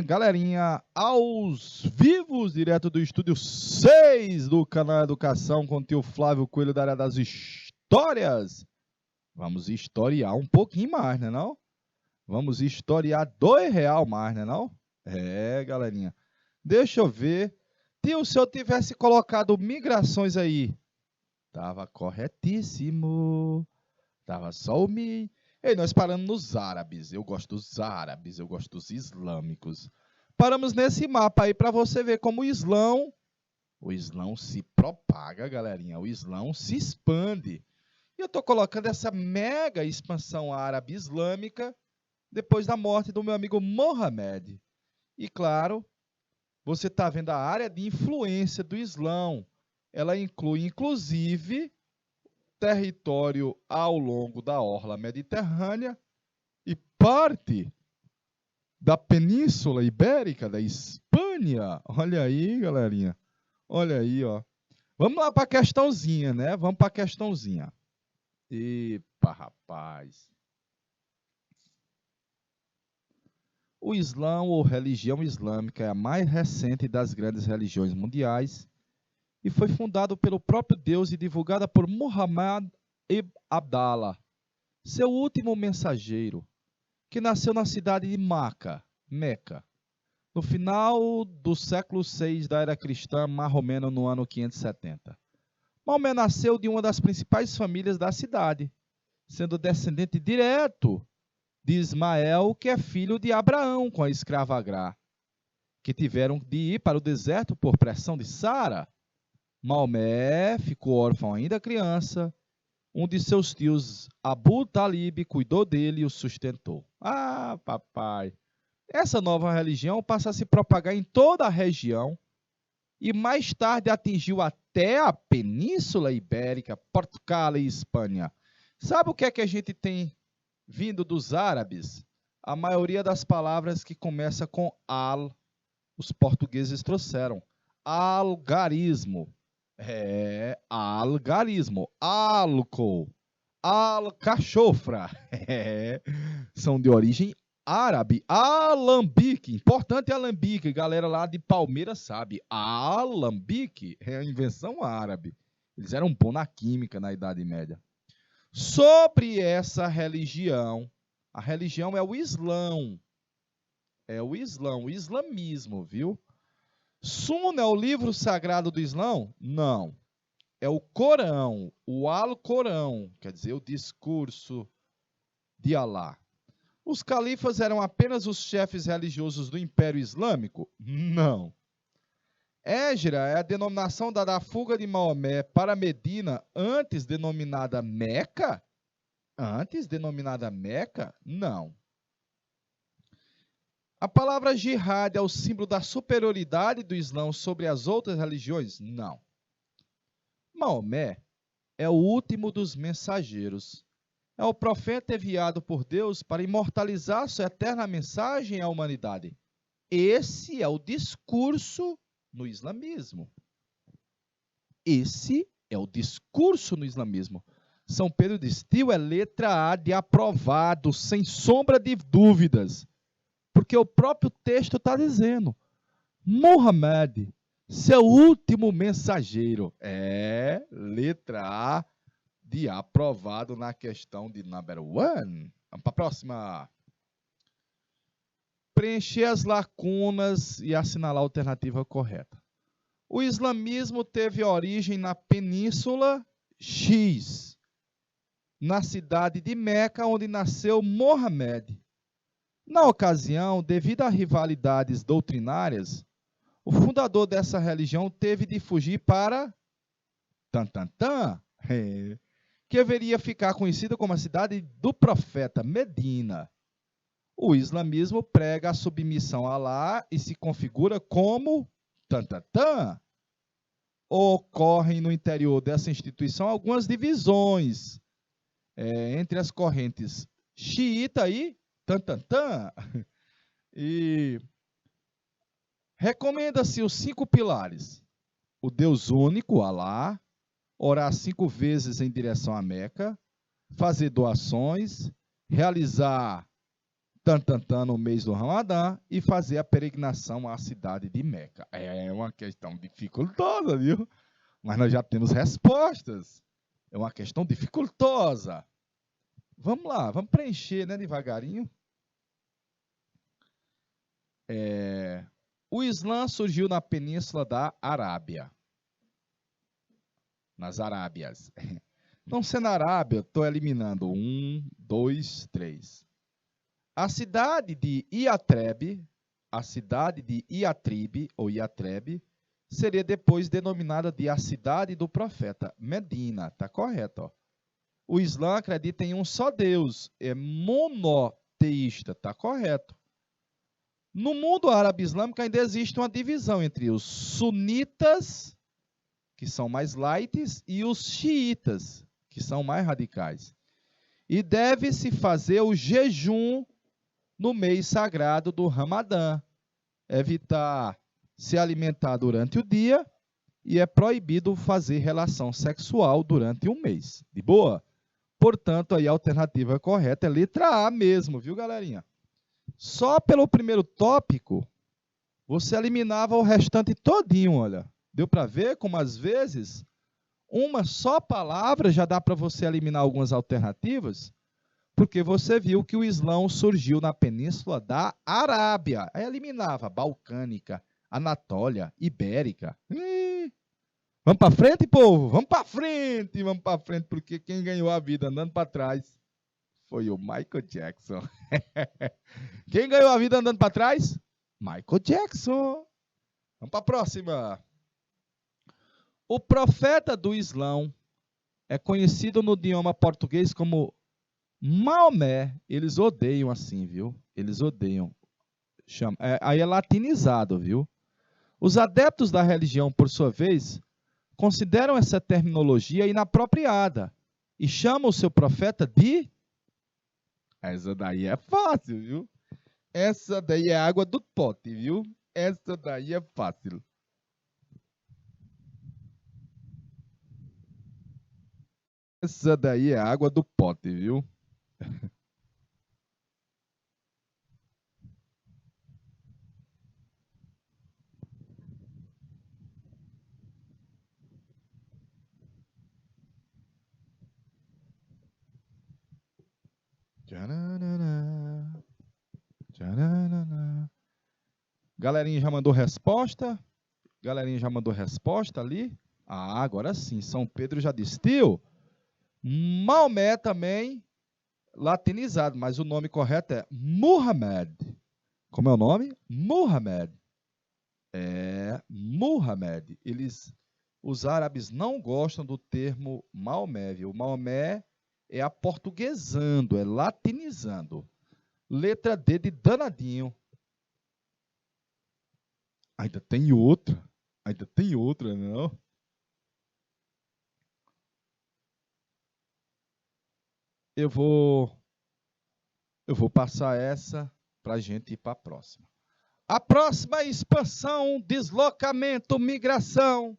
Galerinha, aos vivos, direto do estúdio 6 do canal Educação, com o tio Flávio Coelho da área das histórias. Vamos historiar um pouquinho mais, né não? Vamos historiar R$2 mais, né não? Galerinha. Deixa eu ver. Tio, se eu tivesse colocado migrações aí, tava corretíssimo. Tava só o mi. Ei, nós paramos nos árabes. Eu gosto dos árabes, eu gosto dos islâmicos. Paramos nesse mapa aí para você ver como o Islão se propaga, galerinha. O Islão se expande. E eu estou colocando essa mega expansão árabe islâmica depois da morte do meu amigo Mohammed. E claro, você está vendo a área de influência do Islão. Ela inclui, inclusive, território ao longo da orla mediterrânea e parte da Península Ibérica, da Espanha. Olha aí, galerinha. Olha aí, ó. Vamos lá para a questãozinha, né? Vamos para a questãozinha. Epa, rapaz. O Islã ou religião islâmica é a mais recente das grandes religiões mundiais e foi fundado pelo próprio Deus e divulgada por Muhammad ibn Abdallah, seu último mensageiro, que nasceu na cidade de Meca, no final do século VI da era cristã, mais ou menos no ano 570. Maomé nasceu de uma das principais famílias da cidade, sendo descendente direto de Ismael, que é filho de Abraão com a escrava Agar, que tiveram de ir para o deserto por pressão de Sara. Maomé ficou órfão ainda criança. Um de seus tios, Abu Talib, cuidou dele e o sustentou. Ah, papai! Essa nova religião passa a se propagar em toda a região e mais tarde atingiu até a Península Ibérica, Portugal e Espanha. Sabe o que é que a gente tem vindo dos árabes? A maioria das palavras que começa com al, os portugueses trouxeram. Algarismo. Algarismo, álcool, alcachofra, são de origem árabe. Alambique, importante alambique, galera lá de Palmeiras sabe, alambique é a invenção árabe. Eles eram bons na química na Idade Média. Sobre essa religião, a religião é o Islão, o islamismo, viu? Sunna é o livro sagrado do Islão? Não. É o Corão, o Alcorão, quer dizer, o discurso de Alá. Os califas eram apenas os chefes religiosos do Império Islâmico? Não. Hégira é a denominação da fuga de Maomé para Medina, antes denominada Meca? Antes denominada Meca? Não. A palavra jihad é o símbolo da superioridade do Islão sobre as outras religiões? Não. Maomé é o último dos mensageiros. É o profeta enviado por Deus para imortalizar sua eterna mensagem à humanidade. Esse é o discurso no islamismo. Esse é o discurso no islamismo. São Pedro diz, tio, é letra A de aprovado, sem sombra de dúvidas. Porque o próprio texto está dizendo, Muhammad, seu último mensageiro. Letra A de aprovado na questão de number one. Vamos para a próxima. Preencher as lacunas e assinalar a alternativa correta. O islamismo teve origem na Península X, na cidade de Meca, onde nasceu Mohammed. Na ocasião, devido a rivalidades doutrinárias, o fundador dessa religião teve de fugir para que haveria ficar conhecida como a cidade do profeta, Medina. O islamismo prega a submissão a Alá e se configura como Ocorrem no interior dessa instituição algumas divisões entre as correntes xiita e e recomenda-se os 5 pilares: o Deus único, Alá, orar 5 vezes em direção à Meca, fazer doações, realizar no mês do Ramadã e fazer a peregrinação à cidade de Meca. É uma questão dificultosa, viu? Mas nós já temos respostas. É uma questão dificultosa. Vamos lá, vamos preencher, né, devagarinho. O Islã surgiu na Península da Arábia. Nas Arábias. Então, se é na Arábia, estou eliminando 1, 2, 3. A cidade de Iatrebe, ou Iatrebe, seria depois denominada de a cidade do profeta, Medina. Está correto, ó. O Islã acredita em um só Deus, é monoteísta, está correto. No mundo árabe islâmico ainda existe uma divisão entre os sunitas, que são mais light, e os xiitas, que são mais radicais. E deve-se fazer o jejum no mês sagrado do Ramadã, evitar se alimentar durante o dia e é proibido fazer relação sexual durante um mês. De boa? Portanto, aí a alternativa correta é letra A mesmo, viu, galerinha? Só pelo primeiro tópico, você eliminava o restante todinho, olha. Deu para ver como, às vezes, uma só palavra já dá para você eliminar algumas alternativas? Porque você viu que o Islã surgiu na Península da Arábia. Aí eliminava Balcânica, Anatólia, Ibérica. Vamos para frente, povo? Vamos para frente, porque quem ganhou a vida andando para trás foi o Michael Jackson. Quem ganhou a vida andando para trás? Michael Jackson. Vamos para a próxima. O profeta do Islã é conhecido no idioma português como Maomé. Eles odeiam assim, viu? Eles odeiam. Aí é latinizado, viu? Os adeptos da religião, por sua vez, consideram essa terminologia inapropriada e chamam o seu profeta de... Essa daí é fácil, viu? Essa daí é água do pote, viu? Essa daí é fácil. Essa daí é água do pote, viu? Galerinha já mandou resposta? Galerinha já mandou resposta ali? Ah, agora sim. São Pedro já disse. Tio, Maomé também latinizado, mas o nome correto é Muhammad. Como é o nome? Muhammad. É Muhammad. Os árabes não gostam do termo Maomé, viu? Maomé é aportuguesando, é latinizando. Letra D de danadinho. Ainda tem outra, não? Eu vou passar essa para a gente ir para a próxima. A próxima expansão, deslocamento, migração,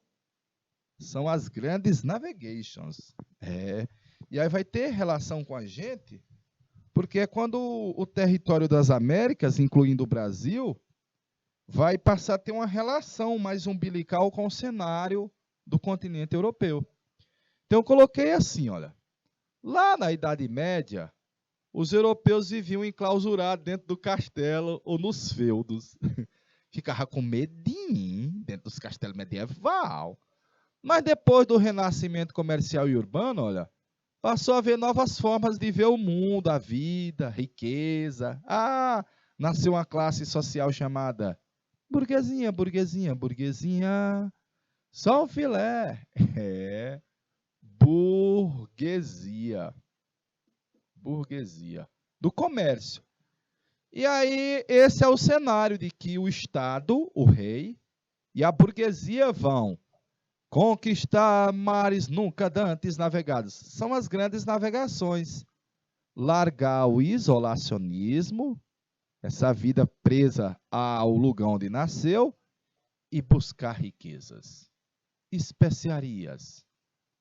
são as grandes navigations. E aí vai ter relação com a gente, porque é quando o território das Américas, incluindo o Brasil, vai passar a ter uma relação mais umbilical com o cenário do continente europeu. Então eu coloquei assim, olha. Lá na Idade Média, os europeus viviam enclausurados dentro do castelo ou nos feudos. Ficava com medinho dentro dos castelos medieval. Mas depois do renascimento comercial e urbano, olha, passou a haver novas formas de ver o mundo, a vida, riqueza. Nasceu uma classe social chamada burguesinha, burguesinha, burguesinha. Só um filé. Burguesia. Burguesia. Do comércio. E aí, esse é o cenário de que o Estado, o rei, e a burguesia vão conquistar mares nunca dantes navegados. São as grandes navegações. Largar o isolacionismo, essa vida presa ao lugar onde nasceu, e buscar riquezas. Especiarias,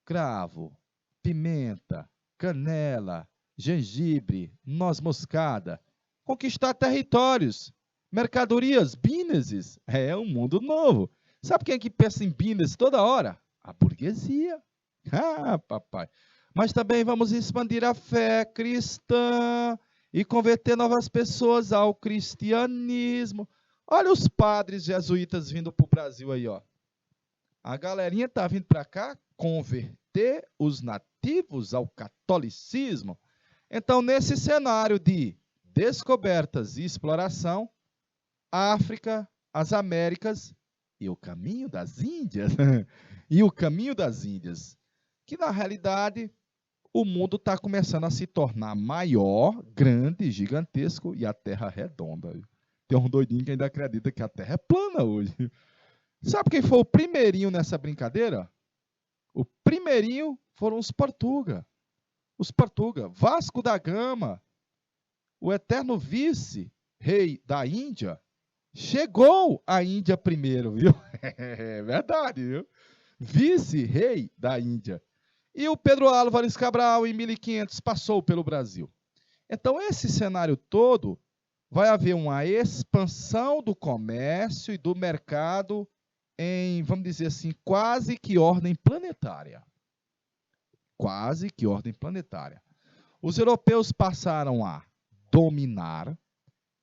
cravo, pimenta, canela, gengibre, noz moscada. conquistar territórios, mercadorias, businesses. É um mundo novo. Sabe quem é que pensa em business toda hora? A burguesia. Ah, papai. Mas também vamos expandir a fé cristã e converter novas pessoas ao cristianismo. Olha os padres jesuítas vindo para o Brasil aí, ó. A galerinha está vindo para cá converter os nativos ao catolicismo. Então, nesse cenário de descobertas e exploração, a África, as Américas e o caminho das Índias. E o caminho das Índias. Que, na realidade, o mundo está começando a se tornar maior, grande, gigantesco e a Terra redonda. Tem um doidinho que ainda acredita que a Terra é plana hoje. Sabe quem foi o primeirinho nessa brincadeira? O primeirinho foram os Portuga. Os Portuga. Vasco da Gama, o eterno vice-rei da Índia, chegou à Índia primeiro, viu? É verdade, viu? Vice-rei da Índia. E o Pedro Álvares Cabral, em 1500, passou pelo Brasil. Então, esse cenário todo, vai haver uma expansão do comércio e do mercado em, vamos dizer assim, quase que ordem planetária. Quase que ordem planetária. Os europeus passaram a dominar,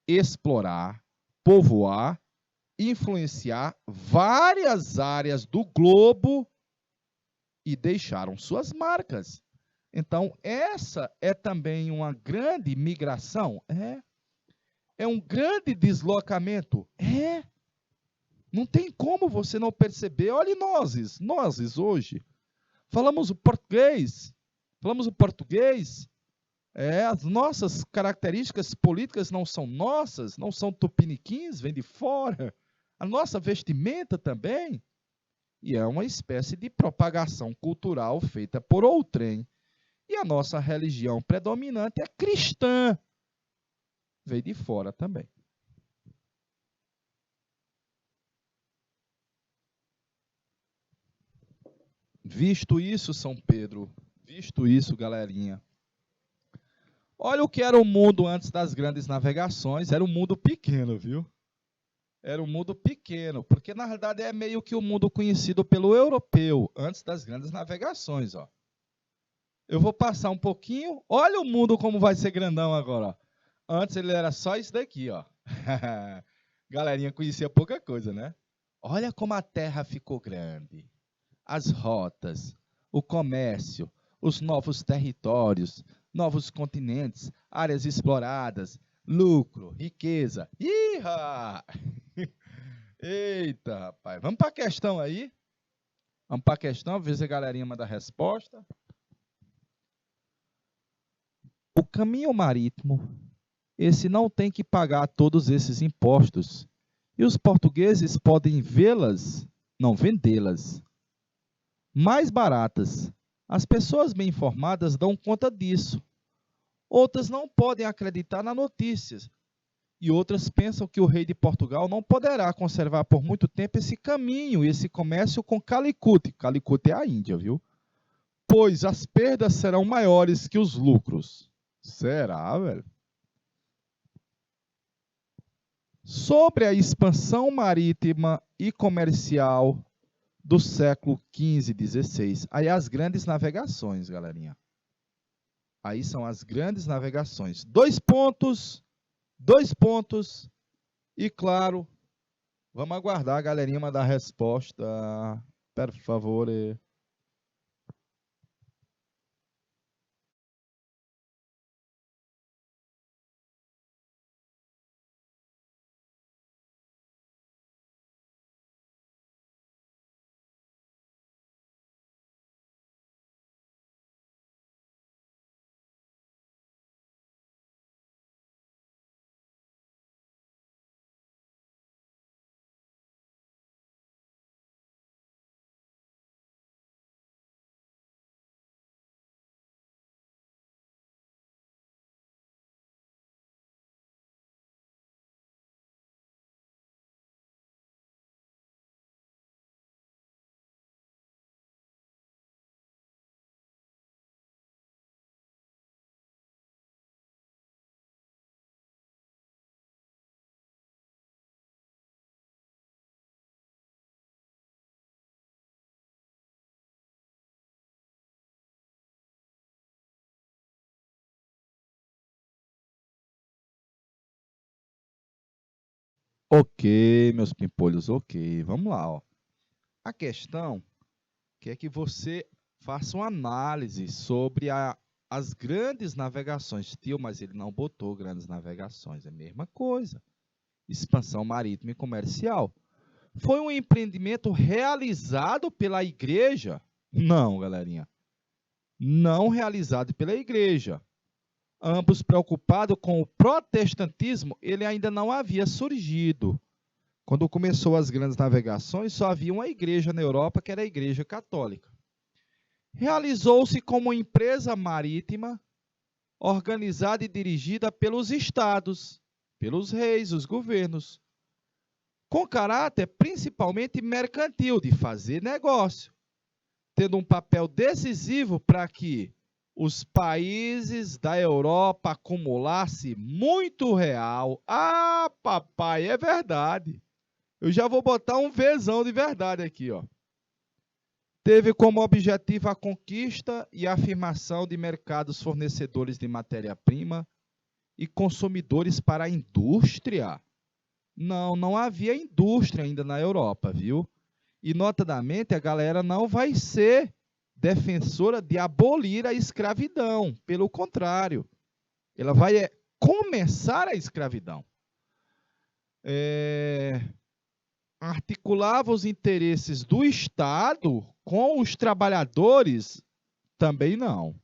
explorar, povoar, influenciar várias áreas do globo e deixaram suas marcas. Então, essa é também uma grande migração? É um grande deslocamento? Não tem como você não perceber. Olha nós hoje, falamos o português, as nossas características políticas não são nossas, não são tupiniquins, vem de fora. A nossa vestimenta também. E é uma espécie de propagação cultural feita por outrem. E a nossa religião predominante é cristã. Veio de fora também. Visto isso, São Pedro, visto isso, galerinha, olha o que era o mundo antes das grandes navegações. Era um mundo pequeno, viu? Era um mundo pequeno, porque na realidade é meio que o mundo conhecido pelo europeu, antes das grandes navegações, ó. Eu vou passar um pouquinho, olha o mundo como vai ser grandão agora, ó. Antes ele era só isso daqui, ó. Galerinha conhecia pouca coisa, né? Olha como a Terra ficou grande. As rotas, o comércio, os novos territórios, novos continentes, áreas exploradas, lucro, riqueza. Iha! Eita, rapaz. Vamos para a questão aí? Vamos para a questão, ver se a galerinha manda a resposta. O caminho marítimo, esse não tem que pagar todos esses impostos. E os portugueses podem vê-las, não vendê-las, mais baratas. As pessoas bem informadas dão conta disso. Outras não podem acreditar nas notícias. E outras pensam que o rei de Portugal não poderá conservar por muito tempo esse caminho, esse comércio com Calicut. Calicut é a Índia, viu? Pois as perdas serão maiores que os lucros. Será, velho? Sobre a expansão marítima e comercial do século XV e XVI. Aí as grandes navegações, galerinha. Aí são as grandes navegações. Dois pontos. E claro, vamos aguardar a galerinha mandar a resposta. Por favor. Ok, meus pimpolhos, ok. Vamos lá, ó. A questão quer que você faça uma análise sobre as grandes navegações. Tio, mas ele não botou grandes navegações. É a mesma coisa. Expansão marítima e comercial. Foi um empreendimento realizado pela igreja? Não, galerinha. Não realizado pela igreja. Ambos preocupados com o protestantismo, ele ainda não havia surgido. Quando começou as grandes navegações, só havia uma igreja na Europa, que era a Igreja Católica. Realizou-se como empresa marítima, organizada e dirigida pelos estados, pelos reis, os governos, com caráter principalmente mercantil, de fazer negócio, tendo um papel decisivo para que os países da Europa acumulassem muito real. Ah, papai, é verdade. Eu já vou botar um Vzão de verdade aqui, ó. Teve como objetivo a conquista e a afirmação de mercados fornecedores de matéria-prima e consumidores para a indústria. Não havia indústria ainda na Europa, viu? E, notadamente, a galera não vai ser defensora de abolir a escravidão. Pelo contrário, ela vai começar a escravidão. Articulava os interesses do Estado com os trabalhadores? Também não.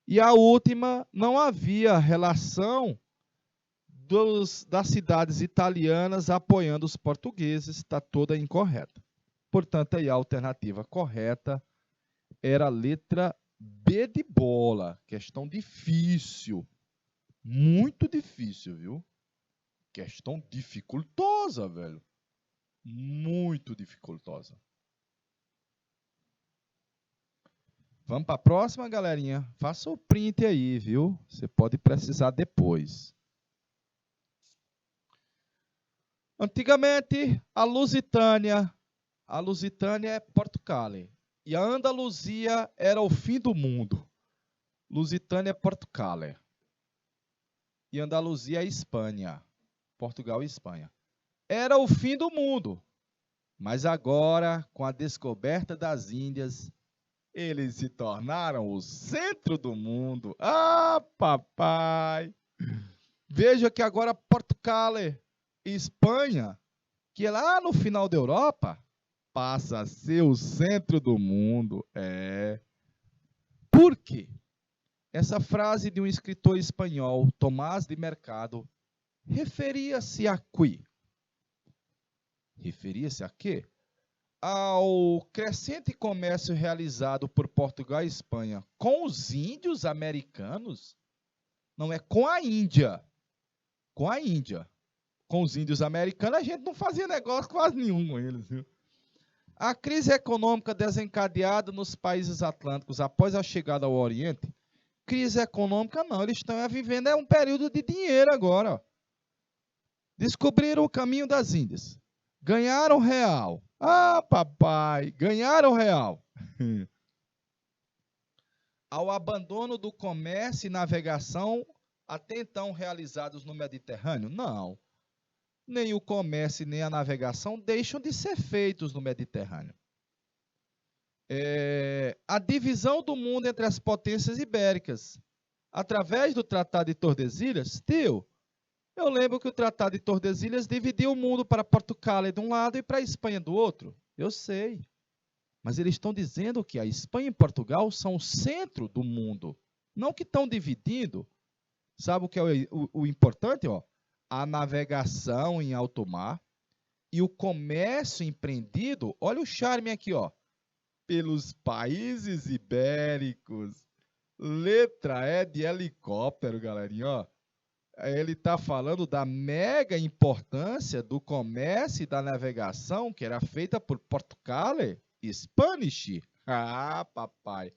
E a última, não havia relação das cidades italianas apoiando os portugueses, está toda incorreta. Portanto, aí a alternativa correta era a letra B de bola. Questão difícil. Muito difícil, viu? Questão dificultosa, velho. Muito dificultosa. Vamos para a próxima, galerinha? Faça o print aí, viu? Você pode precisar depois. Antigamente, a Lusitânia é Portugal. E a Andaluzia era o fim do mundo. Lusitânia é Portugal. E Andaluzia é Espanha. Portugal e Espanha. Era o fim do mundo. Mas agora, com a descoberta das Índias, eles se tornaram o centro do mundo. Ah, papai! Veja que agora Portugal e Espanha, que é lá no final da Europa, passa a ser o centro do mundo. Por quê? Essa frase de um escritor espanhol, Tomás de Mercado, referia-se a quê? Referia-se a quê? Ao crescente comércio realizado por Portugal e Espanha com os índios americanos, não é com a Índia. Com a Índia. Com os índios americanos, a gente não fazia negócio quase nenhum com eles, viu? A crise econômica desencadeada nos países atlânticos após a chegada ao Oriente, crise econômica não, eles estão vivendo um período de dinheiro agora. Ó. Descobriram o caminho das Índias. Ganharam real. Ah, papai, ganharam real. Ao abandono do comércio e navegação até então realizados no Mediterrâneo? Não. Nem o comércio nem a navegação deixam de ser feitos no Mediterrâneo. A divisão do mundo entre as potências ibéricas, através do Tratado de Tordesilhas, eu lembro que o Tratado de Tordesilhas dividiu o mundo para Portugal de um lado e para a Espanha do outro. Eu sei. Mas eles estão dizendo que a Espanha e Portugal são o centro do mundo. Não que estão dividindo. Sabe o que é o importante? Ó? A navegação em alto mar e o comércio empreendido, olha o charme aqui, ó, pelos países ibéricos. Letra E de helicóptero, galerinha, ó. Ele está falando da mega importância do comércio e da navegação que era feita por Portugal e Spanish. Ah, papai.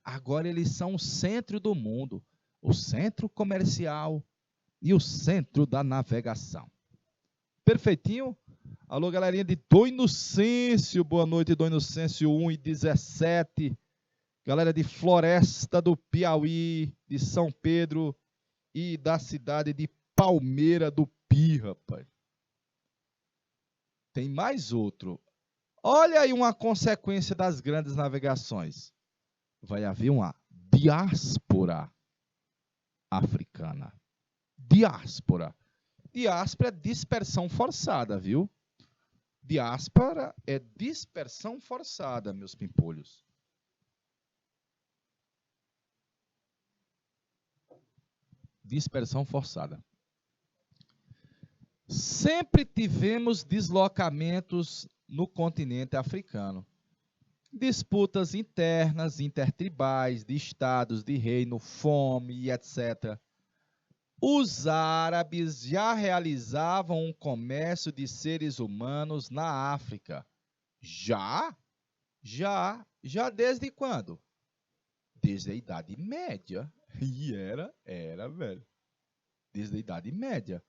Agora eles são o centro do mundo, o centro comercial e o centro da navegação. Perfeitinho? Alô, galerinha de Dom Inocêncio. Boa noite, Dom Inocêncio 1 e 17. Galera de Floresta do Piauí, de São Pedro e da cidade de Palmeira do Pi, rapaz. tem mais outro. Olha aí uma consequência das grandes navegações. Vai haver uma diáspora africana. Diáspora. Diáspora é dispersão forçada, viu? Diáspora é dispersão forçada, meus pimpolhos. Dispersão forçada. Sempre tivemos deslocamentos no continente africano. Disputas internas, intertribais, de estados, de reino, fome e etc. Os árabes já realizavam um comércio de seres humanos na África. Já desde quando? Desde a Idade Média. E era, velho. Desde a Idade Média.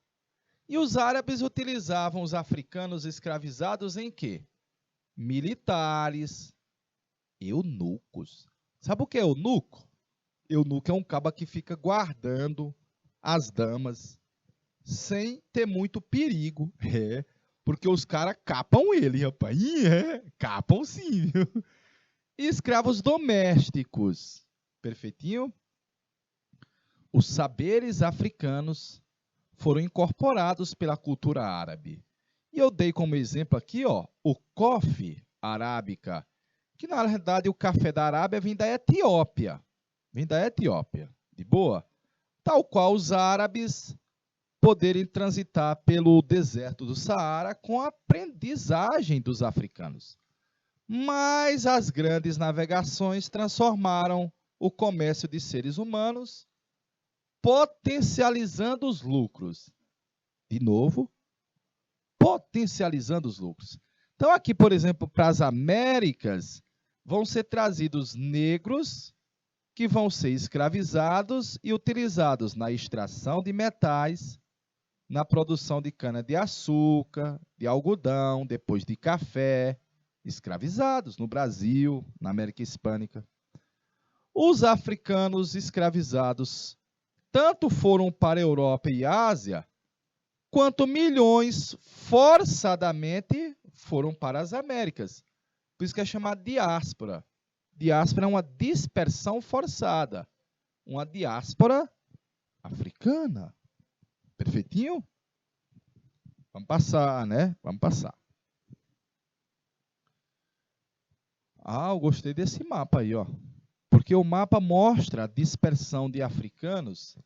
E os árabes utilizavam os africanos escravizados em quê? Militares, eunucos. Sabe o que é eunuco? Eunuco é um caba que fica guardando as damas sem ter muito perigo. É, porque os caras capam ele, rapaz. Capam sim, viu? E escravos domésticos. Perfeitinho? Os saberes africanos foram incorporados pela cultura árabe. E eu dei como exemplo aqui, ó, o coffee arábica, que na verdade o café da Arábia vem da Etiópia. Vem da Etiópia, de boa? Tal qual os árabes poderem transitar pelo deserto do Saara com a aprendizagem dos africanos. Mas as grandes navegações transformaram o comércio de seres humanos, potencializando os lucros. De novo, potencializando os lucros. Então, aqui, por exemplo, para as Américas, vão ser trazidos negros que vão ser escravizados e utilizados na extração de metais, na produção de cana-de-açúcar, de algodão, depois de café, escravizados no Brasil, na América Hispânica. Os africanos escravizados tanto foram para a Europa e Ásia, quanto milhões forçadamente foram para as Américas. Por isso que é chamado diáspora. Diáspora é uma dispersão forçada. Uma diáspora africana. Perfeitinho? Vamos passar, né? Vamos passar. Ah, eu gostei desse mapa aí, ó. Porque o mapa mostra a dispersão de africanos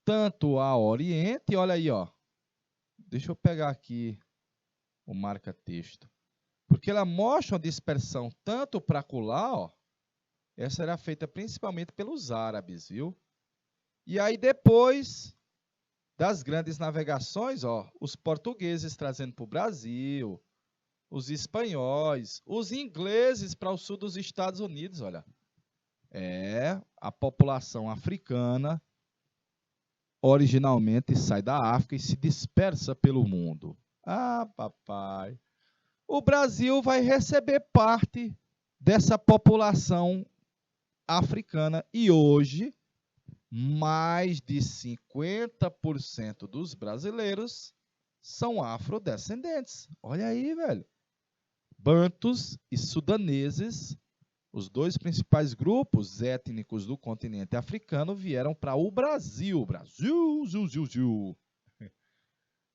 tanto ao Oriente, olha aí, ó. Deixa eu pegar aqui o marca-texto. Porque ela mostra a dispersão tanto para acolá, ó. Essa era feita principalmente pelos árabes, viu? E aí depois das grandes navegações, ó, os portugueses trazendo para o Brasil, os espanhóis, os ingleses para o sul dos Estados Unidos, olha. A população africana originalmente sai da África e se dispersa pelo mundo. Ah, papai. O Brasil vai receber parte dessa população africana e hoje mais de 50% dos brasileiros são afrodescendentes. Olha aí, velho. Bantus e sudaneses, os dois principais grupos étnicos do continente africano, vieram para o Brasil. Brasil.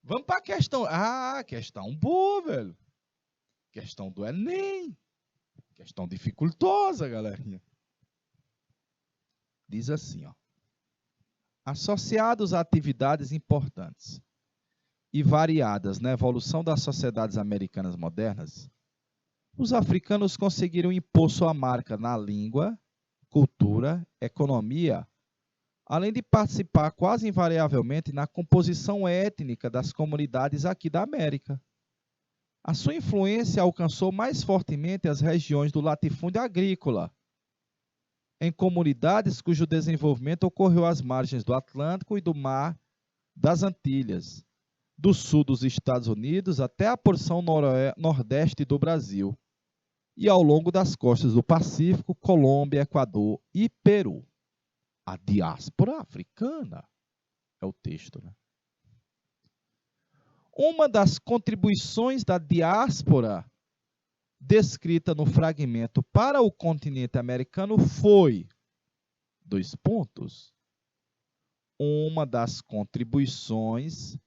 Vamos para a questão. Ah, questão boa, velho. Questão do Enem. Questão dificultosa, galerinha. Diz assim, ó. Associados a atividades importantes e variadas na evolução das sociedades americanas modernas, os africanos conseguiram impor sua marca na língua, cultura, economia, além de participar quase invariavelmente na composição étnica das comunidades aqui da América. A sua influência alcançou mais fortemente as regiões do latifúndio agrícola, em comunidades cujo desenvolvimento ocorreu às margens do Atlântico e do Mar das Antilhas, do sul dos Estados Unidos até a porção nordeste do Brasil, e ao longo das costas do Pacífico, Colômbia, Equador e Peru. A diáspora africana é o texto, né? Uma das contribuições da diáspora descrita no fragmento para o continente americano foi, dois pontos, uma das contribuições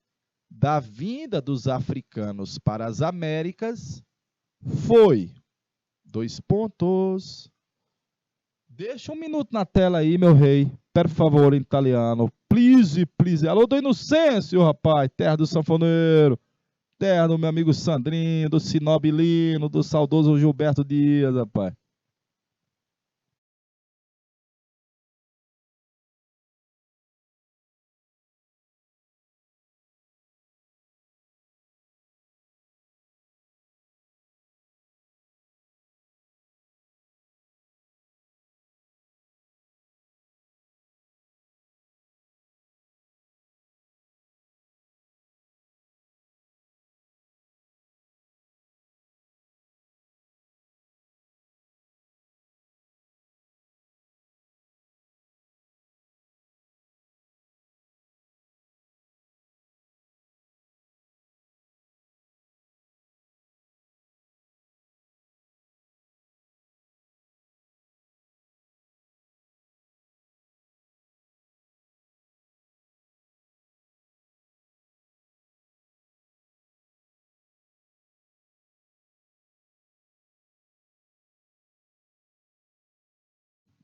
da vinda dos africanos para as Américas foi, dois pontos. Deixa um minuto na tela aí, meu rei, per favore, em italiano. Please, please. Alô do Inocêncio, rapaz, terra do sanfoneiro, terra do meu amigo Sandrinho, do Sinobilino, do saudoso Gilberto Dias, rapaz.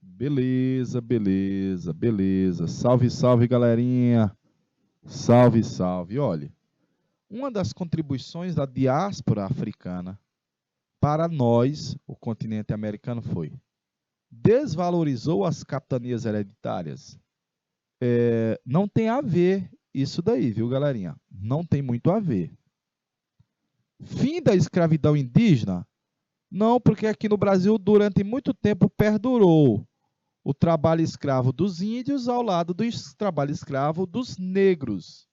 Beleza, beleza, beleza. Salve, salve, galerinha. Salve, salve. Olha, uma das contribuições da diáspora africana para nós, o continente americano, foi desvalorizou as capitanias hereditárias. Não tem a ver isso daí, viu, galerinha? Não tem muito a ver. Fim da escravidão indígena? Não, porque aqui no Brasil, durante muito tempo, perdurou o trabalho escravo dos índios ao lado do trabalho escravo dos negros.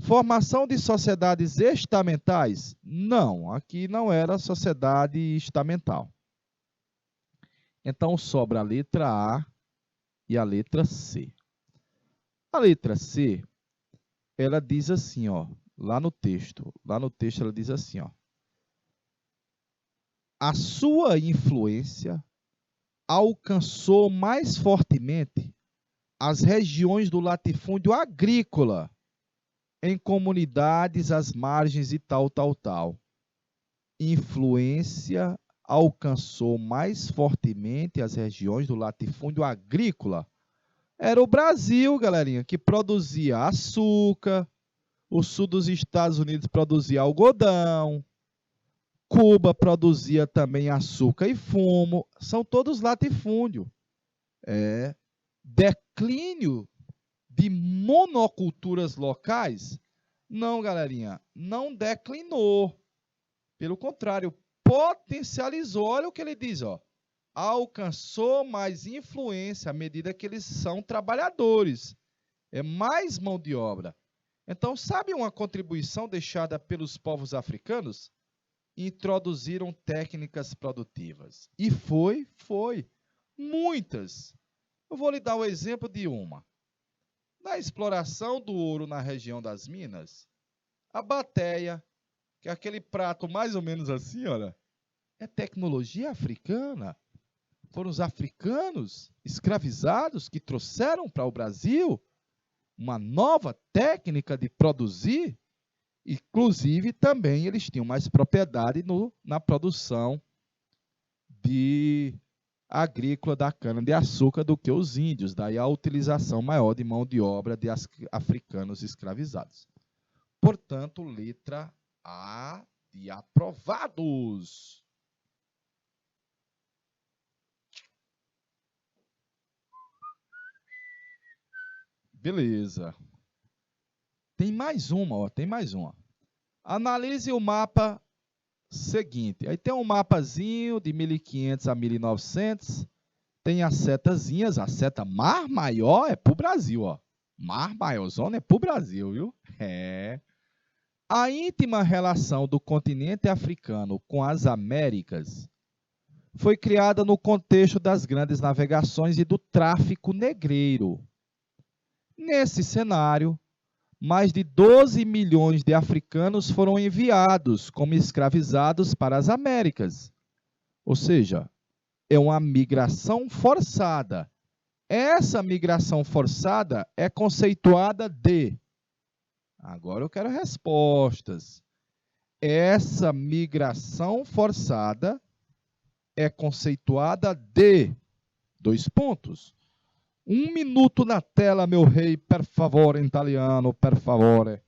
Formação de sociedades estamentais? Não, aqui não era sociedade estamental. Então sobra a letra A e a letra C. A letra C, ela diz assim, ó, lá no texto ela diz assim, ó: a sua influência alcançou mais fortemente as regiões do latifúndio agrícola, em comunidades às margens e tal. Influência alcançou mais fortemente as regiões do latifúndio agrícola. Era o Brasil, galerinha, que produzia açúcar, o sul dos Estados Unidos produzia algodão, Cuba produzia também açúcar e fumo, são todos latifúndio. Declínio de monoculturas locais? Não, galerinha, não declinou. Pelo contrário, potencializou. Olha o que ele diz, ó. Alcançou mais influência à medida que eles são trabalhadores. É mais mão de obra. Então, sabe uma contribuição deixada pelos povos africanos? Introduziram técnicas produtivas. E foi. Muitas. Eu vou lhe dar o exemplo de uma. Na exploração do ouro na região das Minas, a bateia, que é aquele prato mais ou menos assim, olha, é tecnologia africana. Foram os africanos escravizados que trouxeram para o Brasil uma nova técnica de produzir. Inclusive, também eles tinham mais propriedade na produção agrícola da cana-de-açúcar do que os índios. Daí a utilização maior de mão de obra de africanos escravizados. Portanto, letra A de aprovados. Beleza. Tem mais uma, ó, tem mais uma. Analise o mapa seguinte. Aí tem um mapazinho de 1500 a 1900. Tem as setazinhas. A seta Mar Maior é para o Brasil, ó. Mar Maiorzona é para o Brasil, viu? A íntima relação do continente africano com as Américas foi criada no contexto das grandes navegações e do tráfico negreiro. Nesse cenário, mais de 12 milhões de africanos foram enviados como escravizados para as Américas. Ou seja, é uma migração forçada. Essa migração forçada é conceituada de... Agora eu quero respostas. Essa migração forçada é conceituada de... Dois pontos. 1 minuto na tela, meu rei, per favore, em italiano, per favore.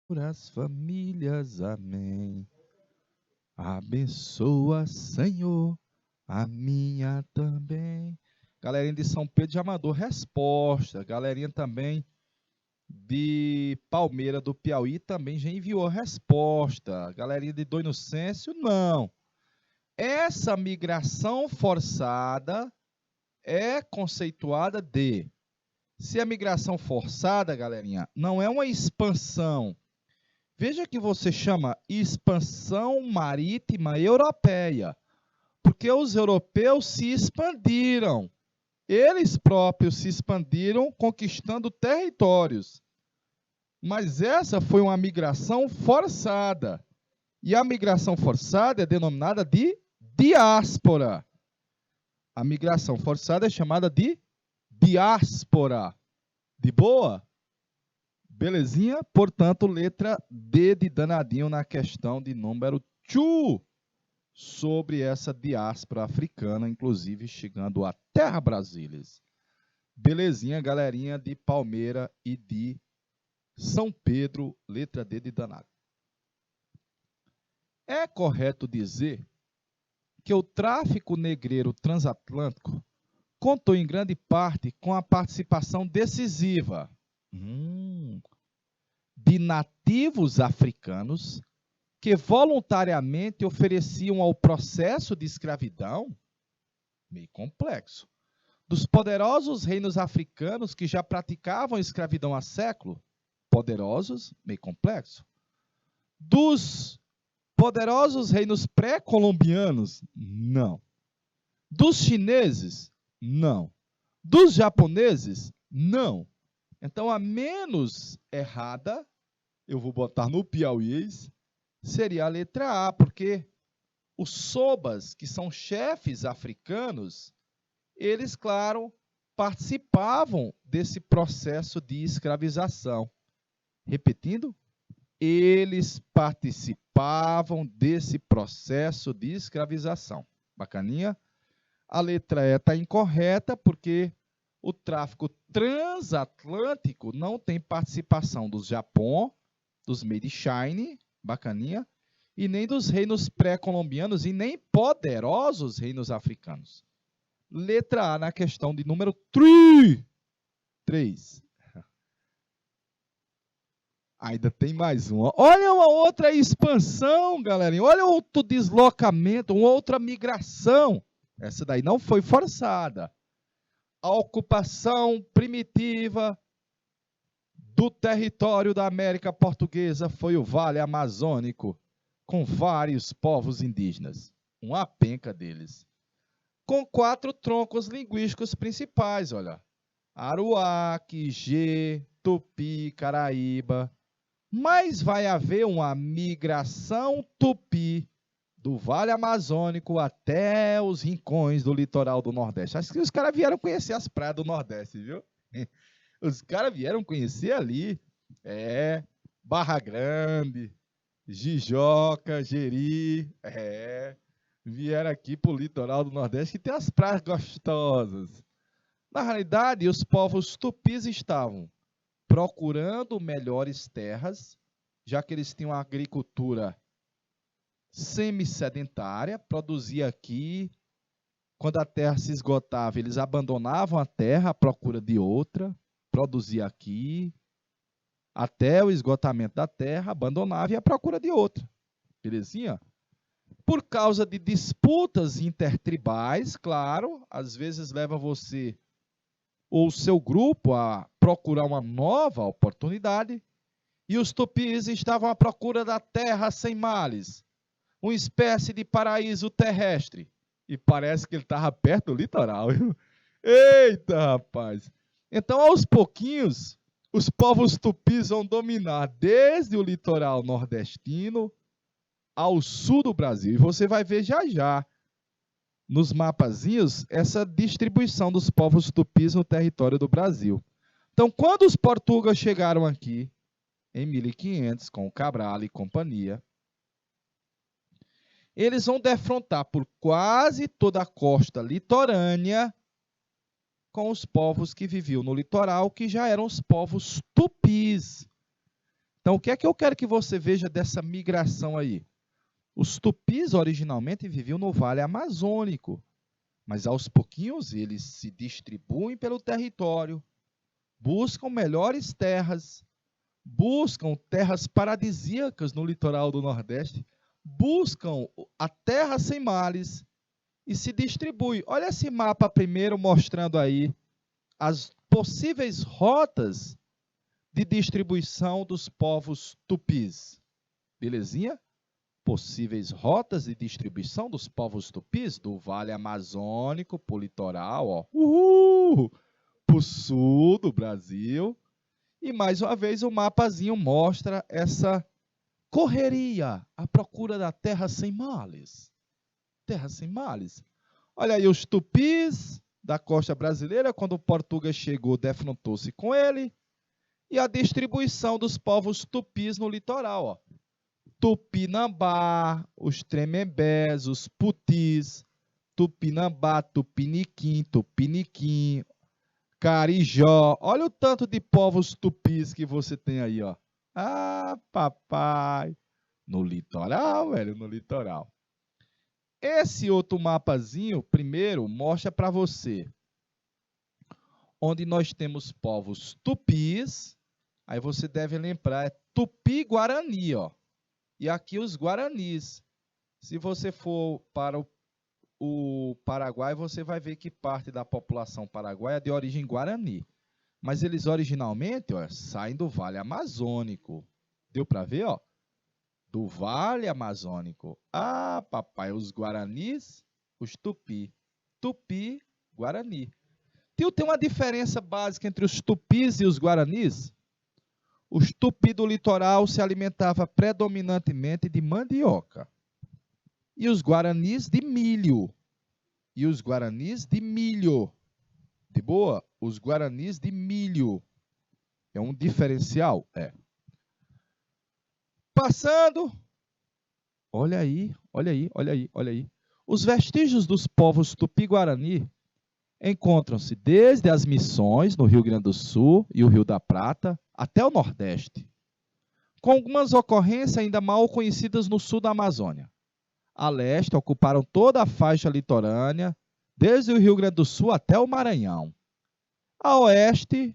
Por as famílias, amém. Abençoa, Senhor, a minha também. Galerinha de São Pedro já mandou resposta. Galerinha também de Palmeira do Piauí também já enviou resposta. Galerinha de Dom Inocêncio, não. Essa migração forçada é conceituada de... Se a migração forçada, galerinha, não é uma expansão. Veja que você chama expansão marítima europeia, porque os europeus se expandiram. Eles próprios se expandiram, conquistando territórios. Mas essa foi uma migração forçada. E a migração forçada é denominada de diáspora. A migração forçada é chamada de diáspora. De boa? Belezinha? Portanto, letra D de danadinho na questão de número 2, sobre essa diáspora africana, inclusive chegando à Terra Brasílias. Belezinha, galerinha de Palmeira e de São Pedro, letra D de danado. É correto dizer que o tráfico negreiro transatlântico contou em grande parte com a participação decisiva de nativos africanos que voluntariamente ofereciam ao processo de escravidão, meio complexo, dos poderosos reinos africanos que já praticavam escravidão há século, poderosos, meio complexo, dos poderosos reinos pré-colombianos, não. Dos chineses, não. Dos japoneses, não. Então, a menos errada, eu vou botar no piauiês, seria a letra A, porque os sobas, que são chefes africanos, eles, claro, participavam desse processo de escravização. Repetindo, eles participavam desse processo de escravização. Bacaninha? A letra E está incorreta, porque o tráfico transatlântico não tem participação dos Japão, dos Made China, bacaninha, e nem dos reinos pré-colombianos e nem poderosos reinos africanos. Letra A na questão de número 3. Ainda tem mais uma. Olha uma outra expansão, galerinha. Olha outro deslocamento, uma outra migração. Essa daí não foi forçada. A ocupação primitiva do território da América Portuguesa foi o Vale Amazônico, com vários povos indígenas. Uma penca deles. Com 4 troncos linguísticos principais, olha. Aruaque, Gê, Tupi, Caraíba. mas vai haver uma migração tupi do Vale Amazônico até os rincões do litoral do Nordeste. Acho que os caras vieram conhecer as praias do Nordeste, viu? Os caras vieram conhecer ali, Barra Grande, Jijoca, Jeri, vieram aqui pro litoral do Nordeste que tem as praias gostosas. Na realidade, os povos tupis estavam procurando melhores terras, já que eles tinham uma agricultura semi-sedentária, produzia aqui. Quando a terra se esgotava, eles abandonavam a terra à procura de outra, produzia aqui, até o esgotamento da terra, abandonava e à procura de outra. Belezinha? Por causa de disputas intertribais, claro, às vezes leva você ou o seu grupo a procurar uma nova oportunidade, e os tupis estavam à procura da terra sem males, uma espécie de paraíso terrestre. E parece que ele estava perto do litoral. Eita, rapaz! Então, aos pouquinhos, os povos tupis vão dominar desde o litoral nordestino ao sul do Brasil. E você vai ver já já, nos mapazinhos, essa distribuição dos povos tupis no território do Brasil. Então, quando os portugueses chegaram aqui, em 1500, com o Cabral e companhia, eles vão defrontar por quase toda a costa litorânea com os povos que viviam no litoral, que já eram os povos tupis. Então, o que é que eu quero que você veja dessa migração aí? Os tupis originalmente viviam no Vale Amazônico, mas aos pouquinhos eles se distribuem pelo território, buscam melhores terras, buscam terras paradisíacas no litoral do Nordeste, buscam a terra sem males e se distribui. Olha esse mapa primeiro mostrando aí as possíveis rotas de distribuição dos povos tupis. Belezinha? Possíveis rotas de distribuição dos povos tupis do Vale Amazônico para o litoral, ó, para o sul do Brasil. E mais uma vez o mapazinho mostra essa correria à procura da terra sem males. Terra sem males. Olha aí os tupis da costa brasileira, quando o português chegou, defrontou-se com ele. E a distribuição dos povos tupis no litoral, ó. Tupinambá, os Tremembés, os Putis, Tupinambá, Tupiniquim, Carijó. Olha o tanto de povos tupis que você tem aí, ó. Ah, papai. No litoral, velho, no litoral. Esse outro mapazinho, primeiro, mostra para você onde nós temos povos tupis. Aí você deve lembrar, é Tupi-Guarani, ó. E aqui os guaranis. Se você for para o Paraguai, você vai ver que parte da população paraguaia é de origem guarani. Mas eles originalmente, ó, saem do Vale Amazônico. Deu para ver, ó? Do Vale Amazônico. Ah, papai, os guaranis, os tupi. Tupi, guarani. Tem uma diferença básica entre os tupis e os guaranis? Os tupi do litoral se alimentavam predominantemente de mandioca. E os guaranis de milho. De boa? Os guaranis de milho. É um diferencial? É. Passando. Olha aí. Os vestígios dos povos tupi-guarani encontram-se desde as missões no Rio Grande do Sul e o Rio da Prata até o Nordeste, com algumas ocorrências ainda mal conhecidas no sul da Amazônia. A leste ocuparam toda a faixa litorânea, desde o Rio Grande do Sul até o Maranhão. A oeste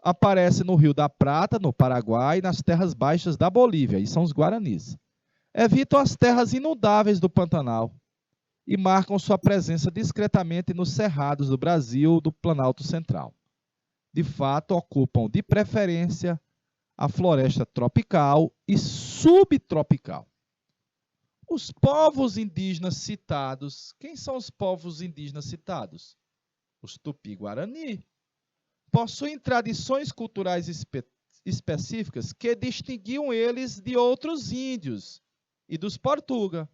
aparece no Rio da Prata, no Paraguai e nas terras baixas da Bolívia, e são os guaranis. Evitam as terras inundáveis do Pantanal e marcam sua presença discretamente nos cerrados do Brasil do Planalto Central. De fato, ocupam de preferência a floresta tropical e subtropical. Os povos indígenas citados, quem são os povos indígenas citados? Os Tupi-Guarani. Possuem tradições culturais específicas que distinguiam eles de outros índios e dos portugueses.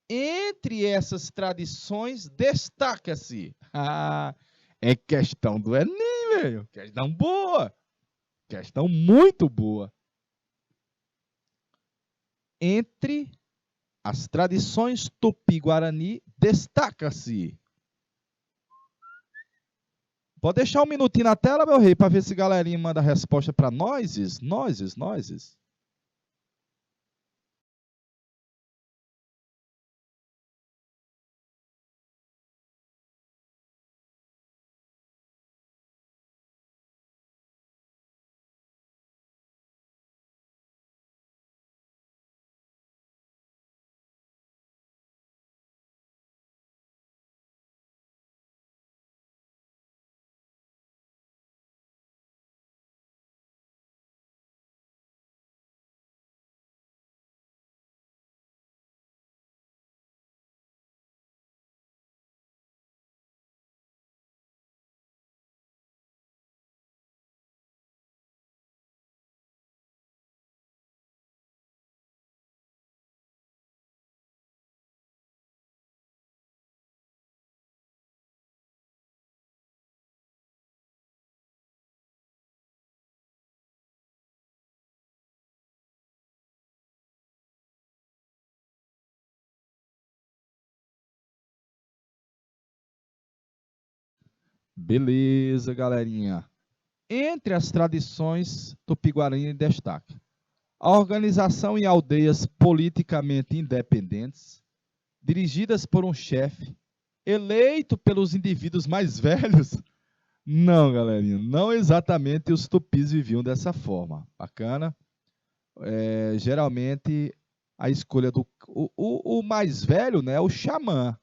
Entre essas tradições, destaca-se. É questão do Enem, velho. Questão boa. Questão muito boa. Entre as tradições tupi-guarani, destaca-se. Pode deixar um minutinho na tela, meu rei, para ver se a galerinha manda a resposta para nós. Beleza, galerinha. Entre as tradições tupi-guarani destaca a organização em aldeias politicamente independentes, dirigidas por um chefe, eleito pelos indivíduos mais velhos. Não, galerinha, não exatamente os tupis viviam dessa forma. Bacana. Geralmente, a escolha do o mais velho, né, é o xamã.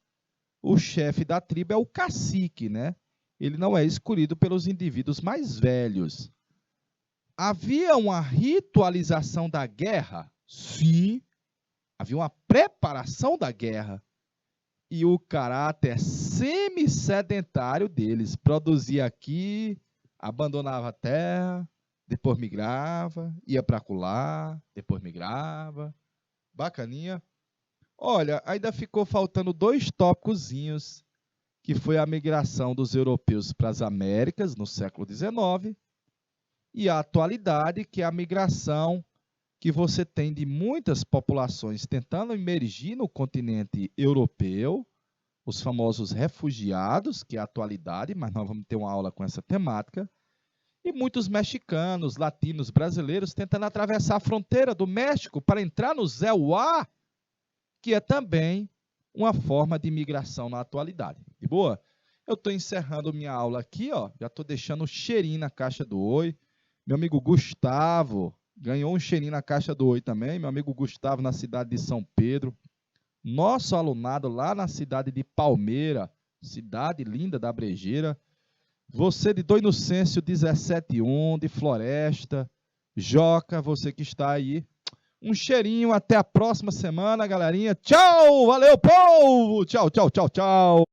O chefe da tribo é o cacique, né? Ele não é escolhido pelos indivíduos mais velhos. Havia uma ritualização da guerra? Sim, havia uma preparação da guerra. E o caráter semi-sedentário deles. Produzia aqui, abandonava a terra, depois migrava, ia para acolá, depois migrava. Bacaninha. Olha, ainda ficou faltando 2 tópicozinhos, que foi a migração dos europeus para as Américas no século XIX e a atualidade, que é a migração que você tem de muitas populações tentando emergir no continente europeu, os famosos refugiados, que é a atualidade, mas nós vamos ter uma aula com essa temática, e muitos mexicanos, latinos, brasileiros tentando atravessar a fronteira do México para entrar no Zeuá, que é também uma forma de imigração na atualidade. De boa? Eu estou encerrando minha aula aqui, ó, já estou deixando um cheirinho na caixa do Oi. Meu amigo Gustavo ganhou um cheirinho na caixa do Oi também. Meu amigo Gustavo, na cidade de São Pedro. Nosso alunado lá na cidade de Palmeira, cidade linda da Brejeira. Você de Dom Inocêncio 17.1, de Floresta. Joca, você que está aí. Um cheirinho, até a próxima semana, galerinha. Tchau, valeu, povo! Tchau, tchau, tchau, tchau.